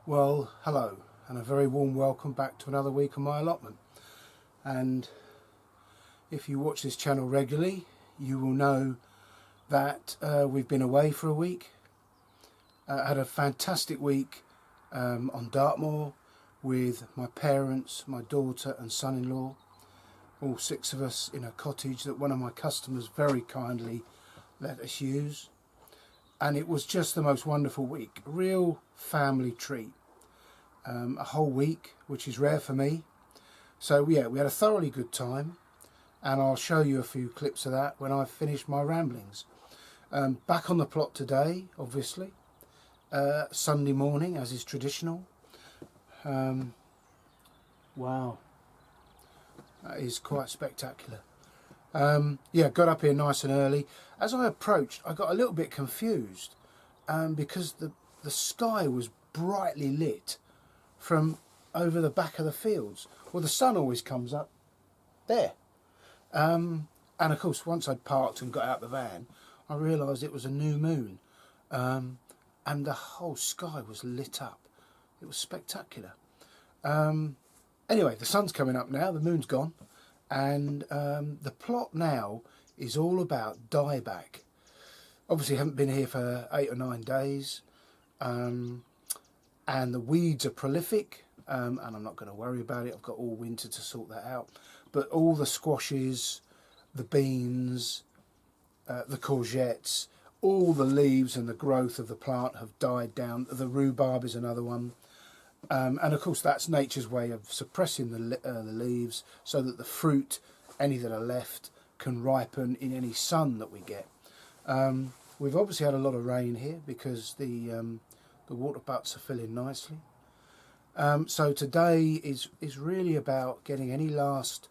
Well, hello, and a very warm welcome back to another week on my allotment. And if you watch this channel regularly, you will know that we've been away for a week. Had a fantastic week on Dartmoor with my parents, my daughter and son-in-law, all 6 of us in a cottage that one of my customers very kindly let us use. And it was just the most wonderful week, a real family treat. A whole week, which is rare for me. So yeah, we had a thoroughly good time, and I'll show you a few clips of that when I've finished my ramblings. Back on the plot today, obviously. Sunday morning, as is traditional. Wow, that is quite spectacular. Yeah, got up here nice and early. As I approached, I got a little bit confused because the sky was brightly lit from over the back of the fields. Well, the sun always comes up there. And of course, once I'd parked and got out the van, I realised it was a new moon. And the whole sky was lit up. It was spectacular. Anyway, the sun's coming up now, the moon's gone. And the plot now is all about dieback. Obviously, haven't been here for 8 or 9 days. And the weeds are prolific, and I'm not going to worry about it. I've got all winter to sort that out. But all the squashes, the beans, the courgettes, all the leaves and the growth of the plant have died down. The rhubarb is another one. And of course that's nature's way of suppressing the leaves so that the fruit, any that are left, can ripen in any sun that we get. We've obviously had a lot of rain here because the water butts are filling nicely. So today is really about getting any last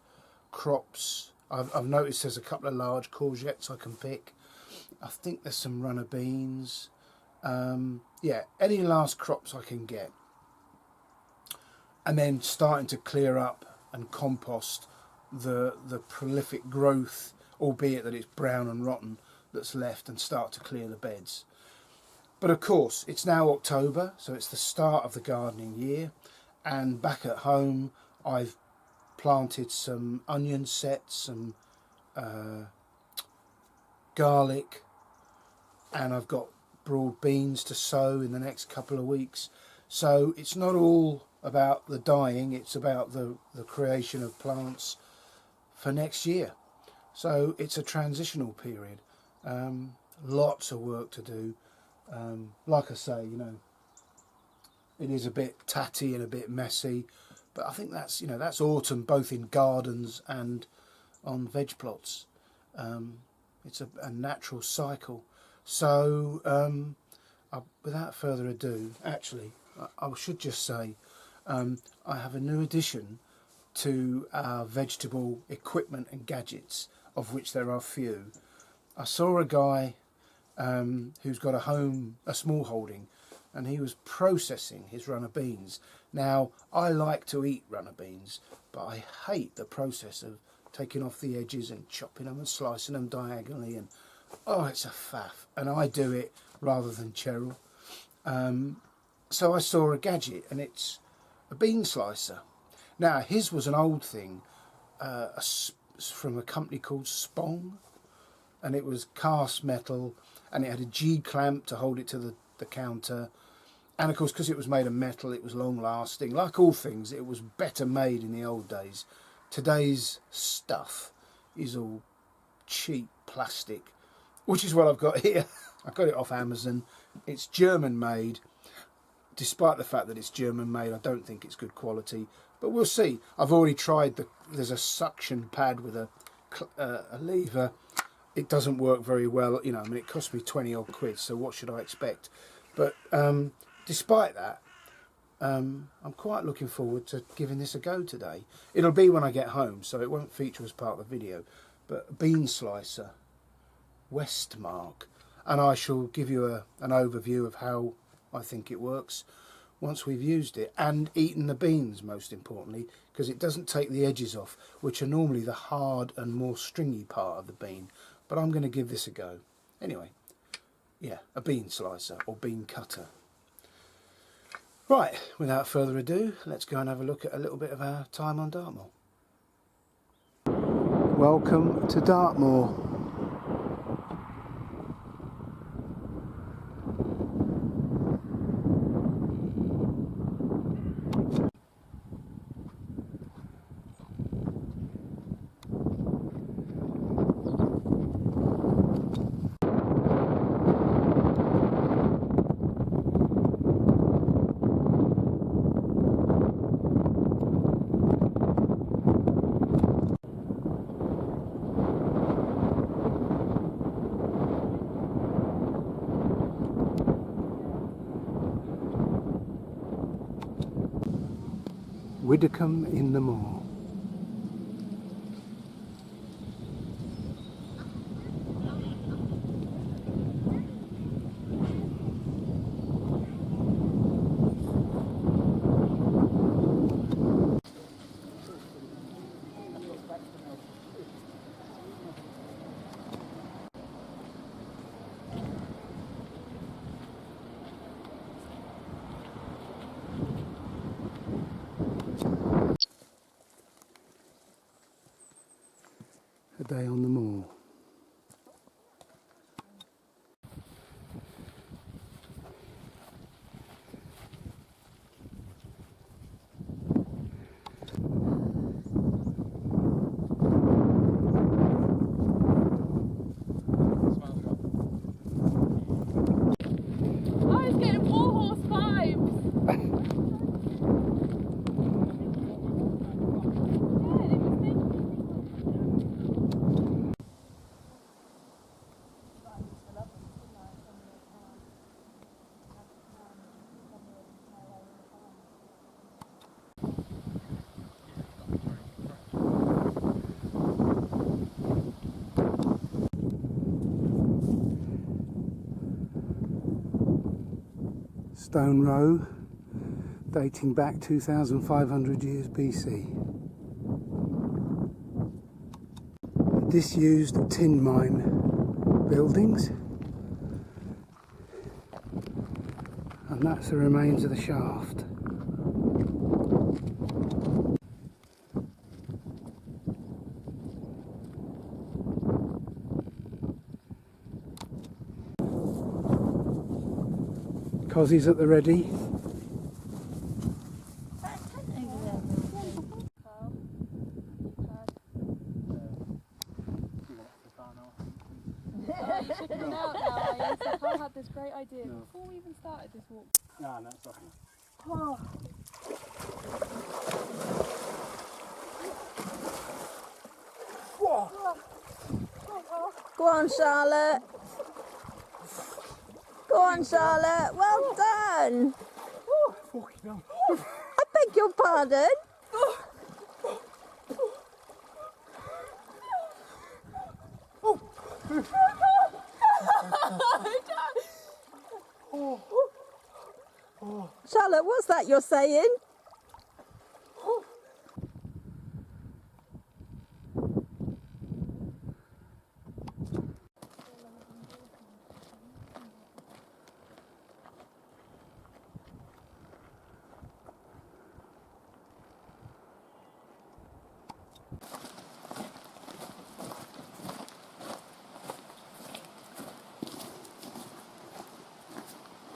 crops. I've noticed there's a couple of large courgettes I can pick. I think there's some runner beans. Yeah, any last crops I can get. And then starting to clear up and compost the prolific growth, albeit that it's brown and rotten, that's left, and start to clear the beds. But of course, it's now October, so it's the start of the gardening year, and back at home I've planted some onion sets, some garlic, and I've got broad beans to sow in the next couple of weeks. So it's not all about the dying, it's about the creation of plants for next year. So it's a transitional period. Lots of work to do. Like I say, you know, it is a bit tatty and a bit messy, but I think that's, you know, that's autumn both in gardens and on veg plots. It's a natural cycle. So without further ado, actually I should just say I have a new addition to our vegetable equipment and gadgets, of which there are few. I saw a guy who's got a small holding, and he was processing his runner beans. Now, I like to eat runner beans, but I hate the process of taking off the edges and chopping them and slicing them diagonally, and oh, it's a faff, and I do it rather than Cheryl. So I saw a gadget, and it's a bean slicer. Now, his was an old thing from a company called Spong, and it was cast metal, and it had a G-clamp to hold it to the counter. And of course, because it was made of metal, it was long lasting. Like all things, it was better made in the old days. Today's stuff is all cheap plastic, which is what I've got here. I got it off Amazon. It's German made. Despite the fact that it's German made, I don't think it's good quality, but we'll see. I've already tried there's a suction pad with a lever. It doesn't work very well, you know. I mean, it cost me 20 odd quid, so what should I expect? But despite that, I'm quite looking forward to giving this a go today. It'll be when I get home, so it won't feature as part of the video. But bean slicer, Westmark, and I shall give you an overview of how I think it works once we've used it, and eaten the beans, most importantly, because it doesn't take the edges off, which are normally the hard and more stringy part of the bean. But I'm going to give this a go. Anyway, yeah, a bean slicer or bean cutter. Right, without further ado, let's go and have a look at a little bit of our time on Dartmoor. Welcome to Dartmoor. Widdicombe in the Moor. A day on the moor. I was getting warhorse vibes. Stone Row, dating back 2,500 years BC. Disused tin mine buildings, and that's the remains of the shaft. Cozzies at the ready. Chickening out now, Ian. So I had this great idea before we even started this walk. No, that's right. Oh. Go on, Charlotte. Go on, Charlotte. Well done. I beg your pardon. Charlotte, what's that you're saying?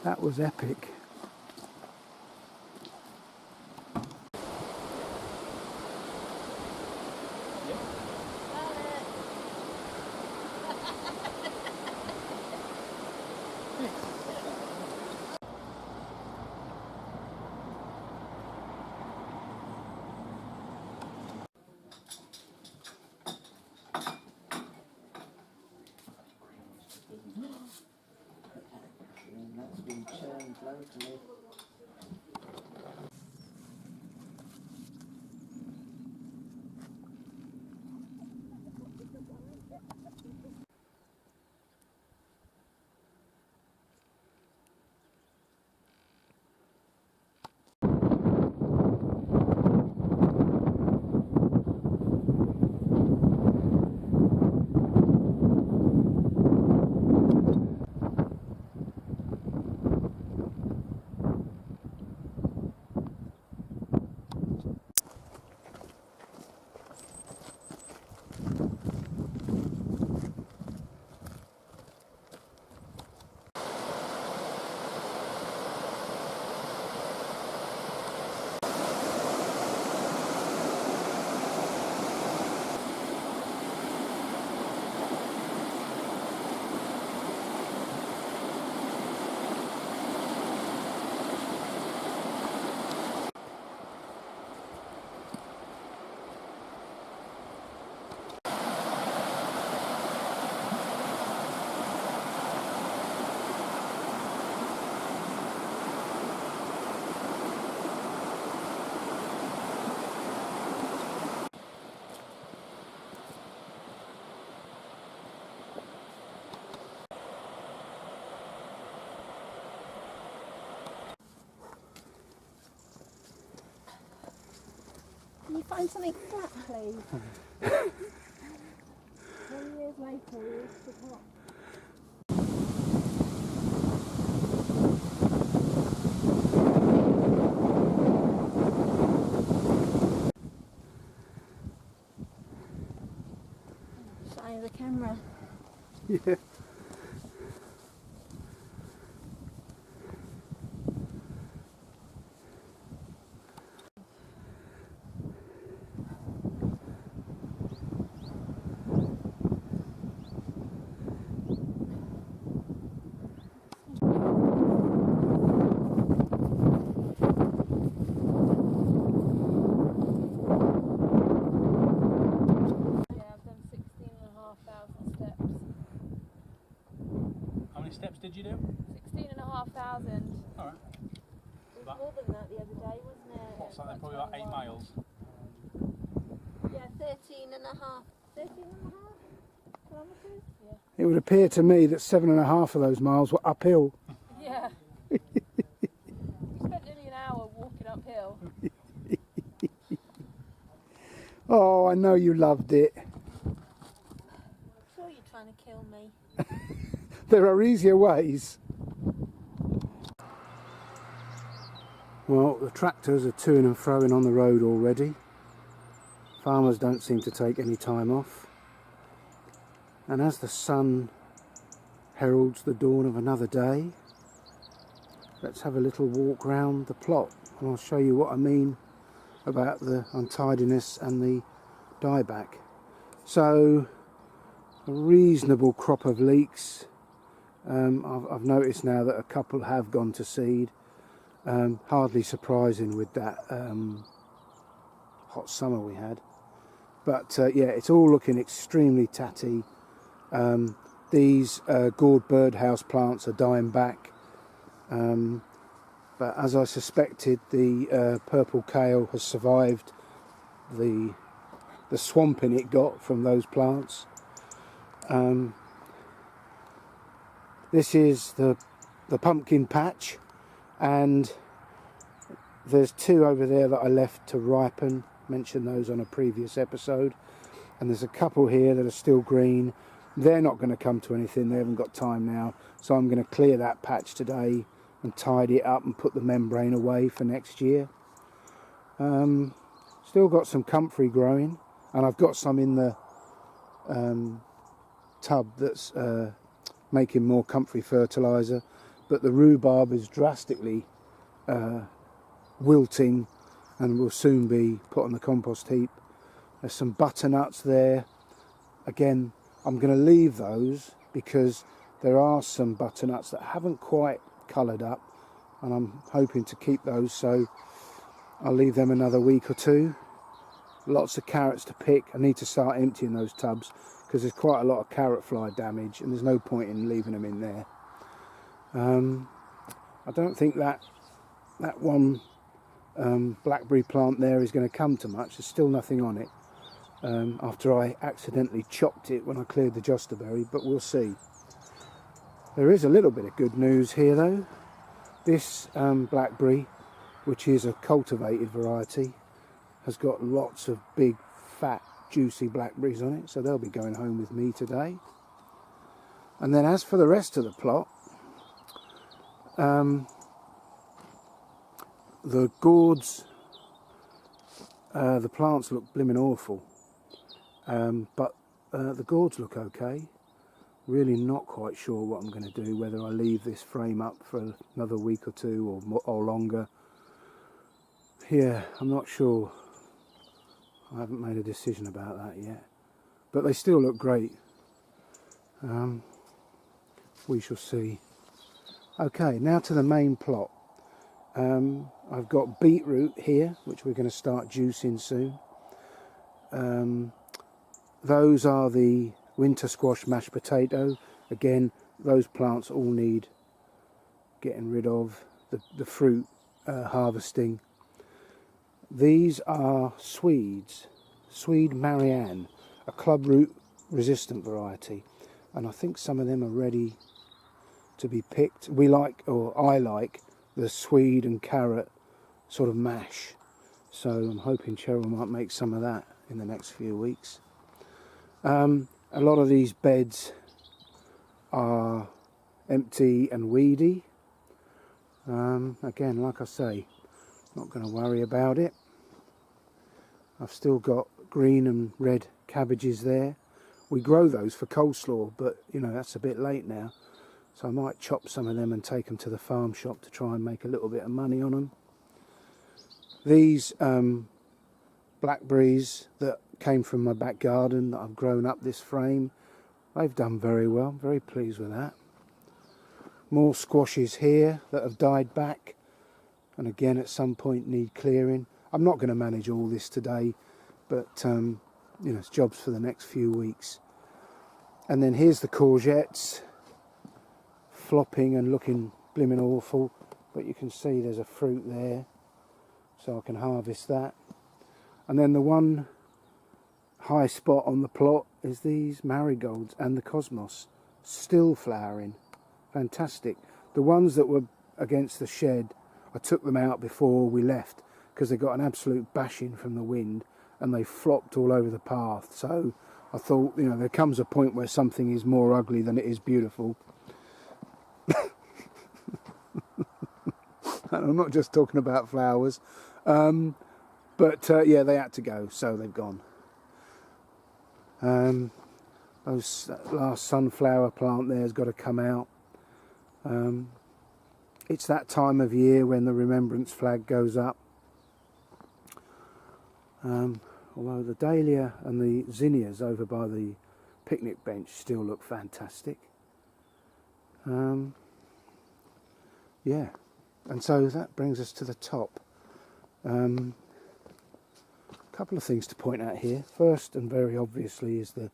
That was epic. That's been churned locally. Can you find something flat, please? 10 years later, we used to talk. Shine the camera. Yeah. Yeah, I've done 16,500 steps. How many steps did you do? 16,500. Alright. It was more than that the other day, wasn't it? What's that then? Probably about 8 miles. Yeah, 13 and a half. 13 and a half kilometres? Yeah. It would appear to me that 7.5 of those miles were uphill. Yeah. We spent nearly an hour walking uphill. Oh, I know you loved it. I'm sure you're trying to kill me. There are easier ways. Well, the tractors are to and froing on the road already. Farmers don't seem to take any time off. And as the sun heralds the dawn of another day, let's have a little walk round the plot and I'll show you what I mean about the untidiness and the dieback. So, a reasonable crop of leeks. I've noticed now that a couple have gone to seed. Hardly surprising with that hot summer we had. But yeah, it's all looking extremely tatty. These gourd birdhouse plants are dying back. But as I suspected, the purple kale has survived the swamping it got from those plants. This is the pumpkin patch, and there's 2 over there that I left to ripen. Mentioned those on a previous episode. And there's a couple here that are still green. They're not going to come to anything. They haven't got time now. So I'm going to clear that patch today and tidy it up and put the membrane away for next year. Still got some comfrey growing, and I've got some in the tub that's making more comfrey fertiliser, but the rhubarb is drastically wilting and will soon be put on the compost heap. There's some butternuts there. Again, I'm going to leave those because there are some butternuts that haven't quite coloured up, and I'm hoping to keep those, so I'll leave them another week or 2. Lots of carrots to pick. I need to start emptying those tubs because there's quite a lot of carrot fly damage, and there's no point in leaving them in there. I don't think that one blackberry plant there is going to come to much. There's still nothing on it after I accidentally chopped it when I cleared the josterberry, but we'll see. There is a little bit of good news here though. This blackberry, which is a cultivated variety, has got lots of big fat juicy blackberries on it, so they'll be going home with me today. And then as for the rest of the plot, the gourds, the plants look blimmin' awful, but the gourds look okay. Really not quite sure what I'm going to do, whether I leave this frame up for another week or 2 or longer. Yeah, I'm not sure. I haven't made a decision about that yet, but they still look great. We shall see. Okay, now to the main plot. I've got beetroot here, which we're going to start juicing soon. Those are the winter squash mashed potato. Again, those plants all need getting rid of, the fruit harvesting. These are Swedes, Swede Marianne, a clubroot resistant variety, and I think some of them are ready to be picked. I like the Swede and carrot sort of mash. So I'm hoping Cheryl might make some of that in the next few weeks. A lot of these beds are empty and weedy. Again, like I say, not going to worry about it. I've still got green and red cabbages there. We grow those for coleslaw, but you know, that's a bit late now. So I might chop some of them and take them to the farm shop to try and make a little bit of money on them. These blackberries that came from my back garden that I've grown up this frame, they've done very well. I'm very pleased with that. More squashes here that have died back and again at some point need clearing. I'm not going to manage all this today, but you know, it's jobs for the next few weeks. And then here's the courgettes, flopping and looking blimmin' awful, but you can see there's a fruit there, so I can harvest that. And then the one high spot on the plot is these marigolds and the cosmos, still flowering. Fantastic. The ones that were against the shed, I took them out before we left because they got an absolute bashing from the wind and they flopped all over the path. So I thought, you know, there comes a point where something is more ugly than it is beautiful. And I'm not just talking about flowers. But yeah, they had to go, so they've gone. Those last sunflower plant there has got to come out. It's that time of year when the remembrance flag goes up. Although the dahlia and the zinnias over by the picnic bench still look fantastic. Yeah, and so that brings us to the top. A couple of things to point out here. First, and very obviously, is the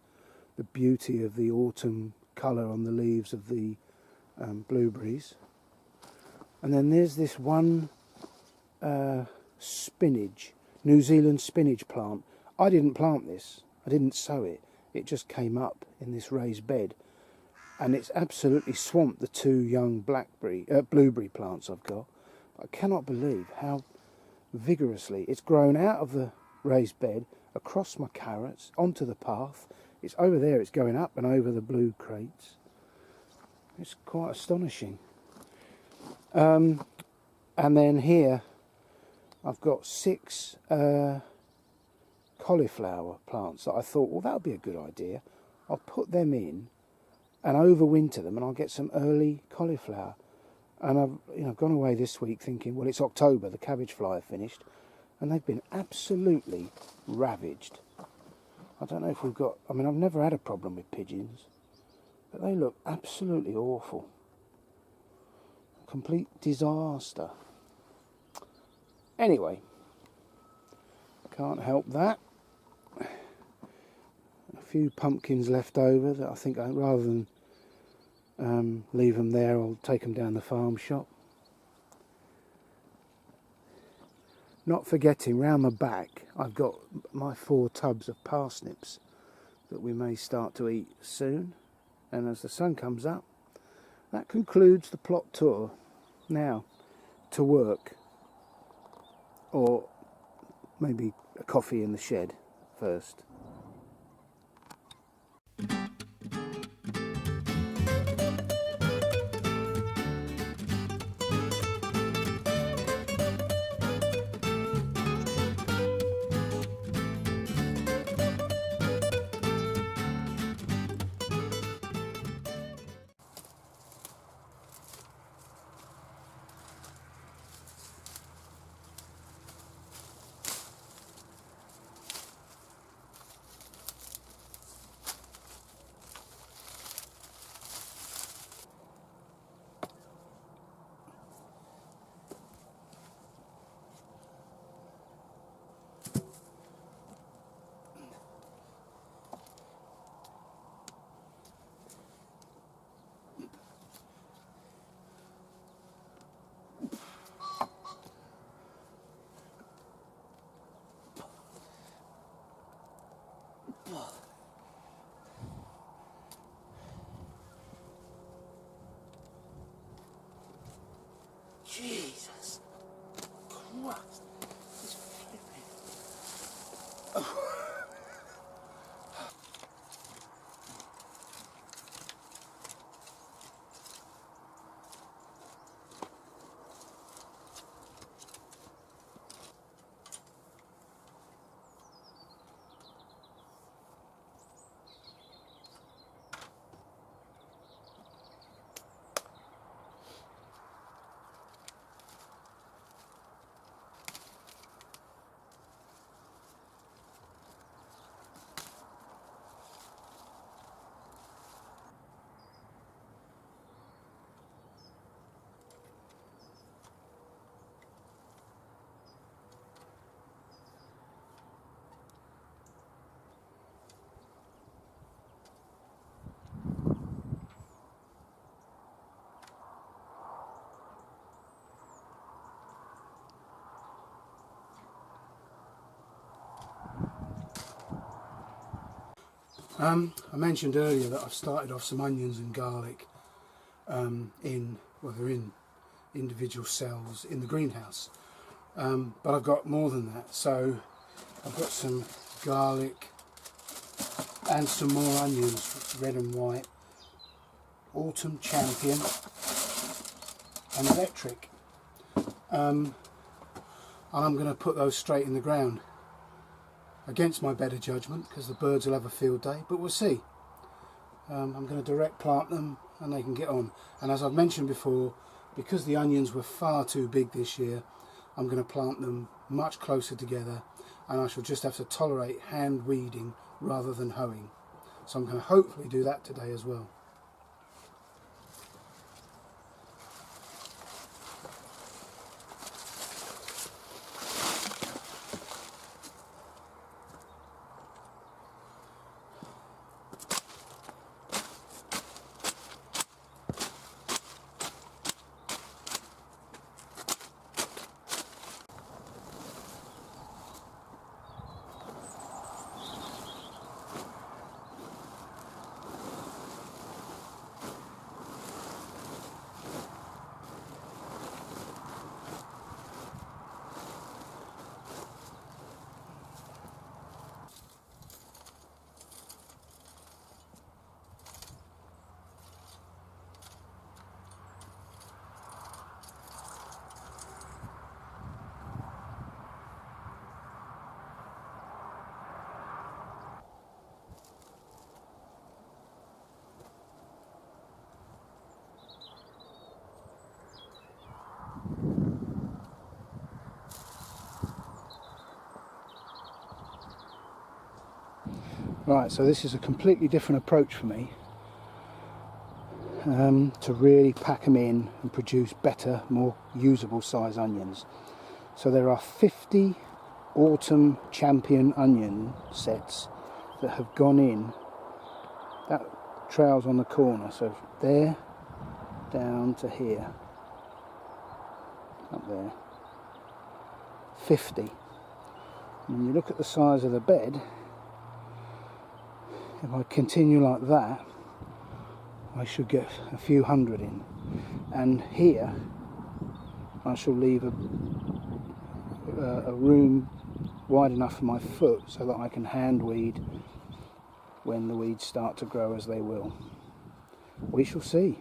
beauty of the autumn colour on the leaves of the blueberries. And then there's this one spinach, New Zealand spinach plant. I didn't plant this, I didn't sow it, it just came up in this raised bed. And it's absolutely swamped the two young blueberry plants I've got. I cannot believe how vigorously it's grown out of the raised bed, across my carrots, onto the path. It's over there, it's going up and over the blue crates. It's quite astonishing. And then here I've got 6 cauliflower plants that I thought, well, that would be a good idea. I'll put them in and overwinter them and I'll get some early cauliflower. And I've gone away this week thinking, well, it's October, the cabbage fly have finished, and they've been absolutely ravaged. I don't know if we've got, I mean, I've never had a problem with pigeons, but they look absolutely awful. Complete disaster. Anyway, can't help that. A few pumpkins left over that I think rather than leave them there, I'll take them down the farm shop. Not forgetting, round the back I've got my 4 tubs of parsnips that we may start to eat soon. And as the sun comes up, that concludes the plot tour. Now, to work, or maybe a coffee in the shed first. I mentioned earlier that I've started off some onions and garlic they're in individual cells in the greenhouse, but I've got more than that. So I've got some garlic and some more onions, red and white, Autumn Champion and Electric, and I'm going to put those straight in the ground against my better judgment, because the birds will have a field day, but we'll see. I'm going to direct plant them and they can get on. And as I've mentioned before, because the onions were far too big this year, I'm going to plant them much closer together, and I shall just have to tolerate hand weeding rather than hoeing. So I'm going to hopefully do that today as well. Right, so this is a completely different approach for me to really pack them in and produce better, more usable size onions. So there are 50 Autumn Champion onion sets that have gone in. That trail's on the corner, so there down to here, up there, 50. And when you look at the size of the bed, if I continue like that, I should get a few hundred in. And here I shall leave a room wide enough for my foot so that I can hand weed when the weeds start to grow, as they will. We shall see.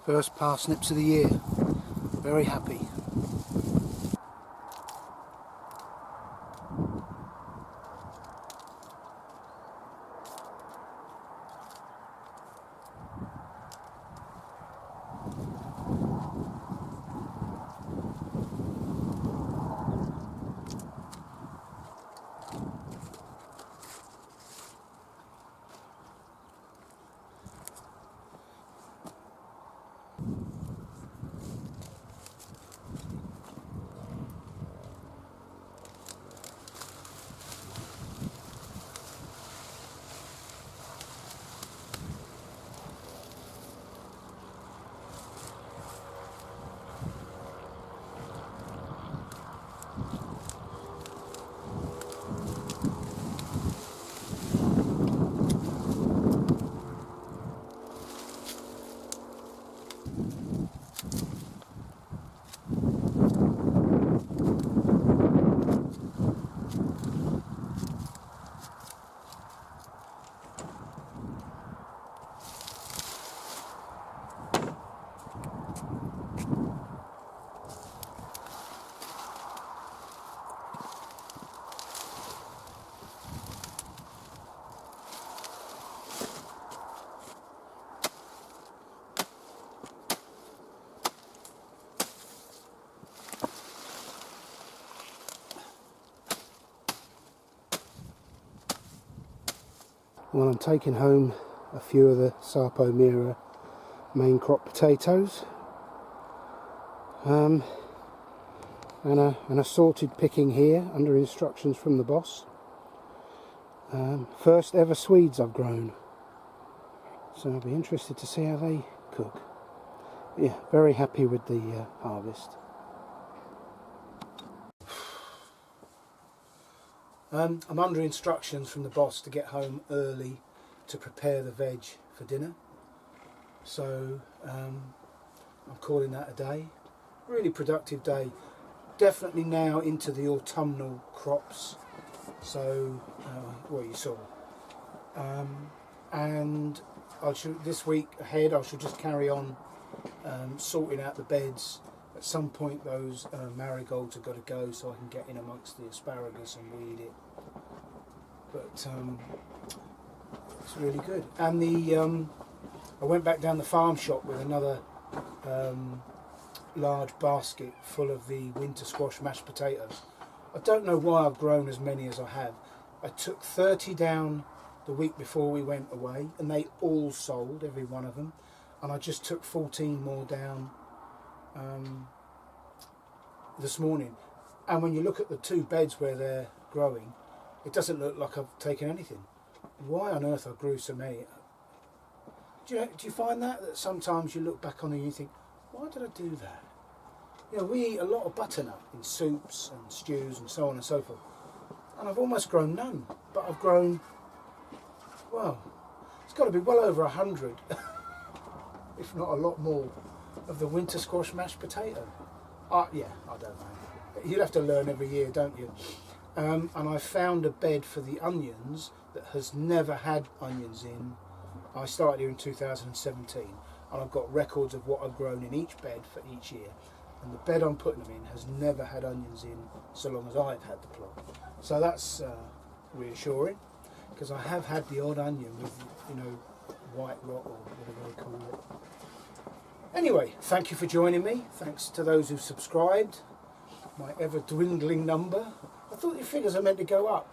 First parsnips of the year. Very happy. Well, I'm taking home a few of the Sapo Mira main crop potatoes, and an assorted picking here under instructions from the boss. First ever Swedes I've grown, so I'll be interested to see how they cook. Yeah, very happy with the harvest. I'm under instructions from the boss to get home early to prepare the veg for dinner, so I'm calling that a day. Really productive day. Definitely now into the autumnal crops, so what you saw, and this week ahead I shall just carry on sorting out the beds. At some point those marigolds have got to go so I can get in amongst the asparagus and weed it. But it's really good. And I went back down the farm shop with another large basket full of the winter squash mashed potatoes. I don't know why I've grown as many as I have. I took 30 down the week before we went away and they all sold, every one of them. And I just took 14 more down this morning, and when you look at the two beds where they're growing, it doesn't look like I've taken anything. Why on earth I grew so many? Do you find that sometimes you look back on it and you think, why did I do that? You know, we eat a lot of butternut in soups and stews and so on and so forth, and I've almost grown none, but I've grown, well, it's got to be well over 100 if not a lot more, of the winter squash mashed potato. Yeah, I don't know. You'd have to learn every year, don't you? And I found a bed for the onions that has never had onions in. I started here in 2017, and I've got records of what I've grown in each bed for each year. And the bed I'm putting them in has never had onions in so long as I've had the plot. So that's reassuring, because I have had the odd onion with, you know, white rot or whatever they call it. Anyway, thank you for joining me. Thanks to those who've subscribed. My ever dwindling number. I thought your figures are meant to go up.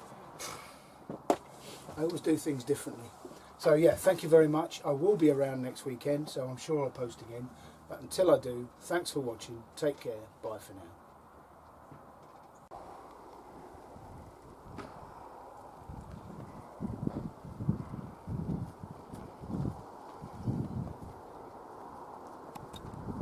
I always do things differently. So yeah, thank you very much. I will be around next weekend, so I'm sure I'll post again. But until I do, thanks for watching. Take care. Bye for now.